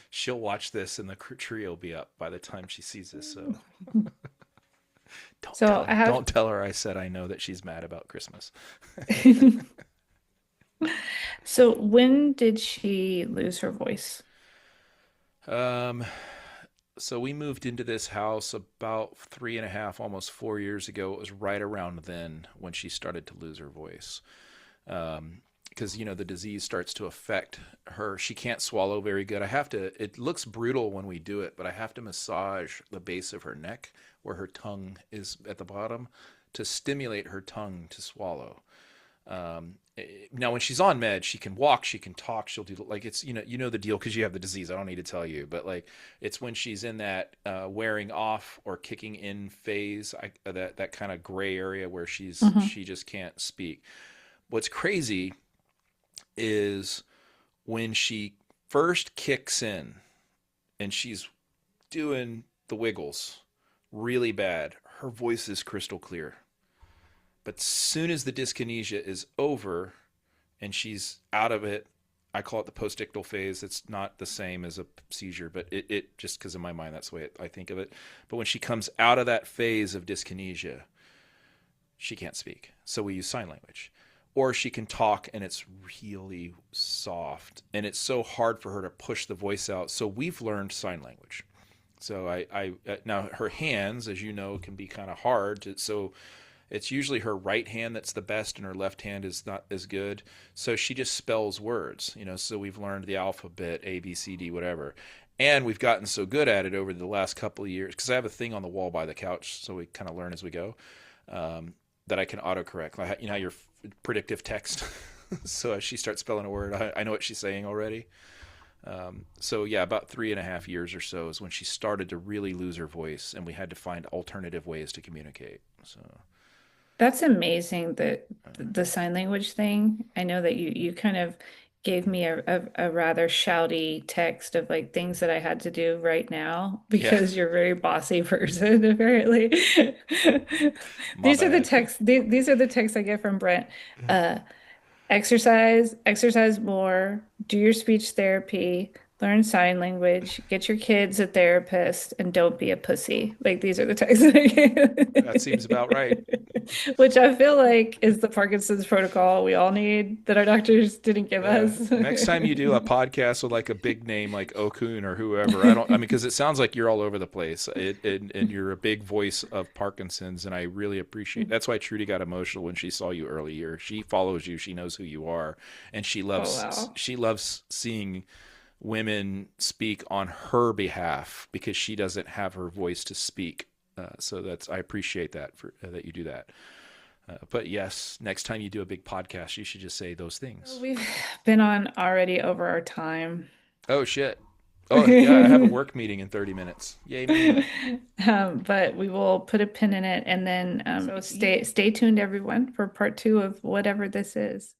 She'll watch this and the tree will be up by the time she sees this. So So I have don't tell her I said I know that she's mad about Christmas. so when did she lose her voice? Um, so we moved into this house about 3.5, almost 4 years ago. It was right around then when she started to lose her voice. Because the disease starts to affect her. She can't swallow very good. I have to. It looks brutal when we do it, but I have to massage the base of her neck where her tongue is at the bottom to stimulate her tongue to swallow. Now, when she's on med, she can walk, she can talk, she'll do like it's the deal because you have the disease. I don't need to tell you, but like it's when she's in that wearing off or kicking in phase, that kind of gray area where Hmm. she just can't speak. What's crazy is when she first kicks in and she's doing the wiggles really bad, her voice is crystal clear. But soon as the dyskinesia is over and she's out of it, I call it the postictal phase. It's not the same as a seizure, but it just because in my mind, that's the way I think of it. But when she comes out of that phase of dyskinesia, she can't speak. So we use sign language. Or she can talk and it's really soft and it's so hard for her to push the voice out. So we've learned sign language. So now her hands, as you know, can be kind of hard. So it's usually her right hand that's the best, and her left hand is not as good. So she just spells words, So we've learned the alphabet, A, B, C, D, whatever. And we've gotten so good at it over the last couple of years because I have a thing on the wall by the couch, so we kind of learn as we go. That I can autocorrect. Like, how your predictive text. So as she starts spelling a word, I know what she's saying already. So yeah, about 3.5 years or so is when she started to really lose her voice, and we had to find alternative ways to communicate. So That's amazing that the sign language thing. I know that you kind of gave me a rather shouty text of like things that I had to do right now Yeah, because you're a very bossy person, apparently. my bad. These are the texts I get from Brent. Uh, exercise more, do your speech therapy, learn sign language, get your kids a therapist, and don't be a pussy. Like these are the texts that I That seems about right. get. Which I feel like is the Parkinson's protocol we all need that our doctors didn't give Yeah. us. Next time you do a podcast with like a big name like Okun or whoever, I don't. I mean, because it sounds like you're all over the place. And you're a big voice of Parkinson's, and I really appreciate. That's why Trudy got emotional when she saw you earlier. She follows you. She knows who you are, and Oh wow. she loves seeing women speak on her behalf because she doesn't have her voice to speak. So that's I appreciate that for that you do that. But yes, next time you do a big podcast, you should just say those things. We've been on already over our time. Oh shit. Oh yeah, I have a work meeting in 30 minutes. Yay me. But we will put a pin in it and then so stay tuned everyone for part two of whatever this is.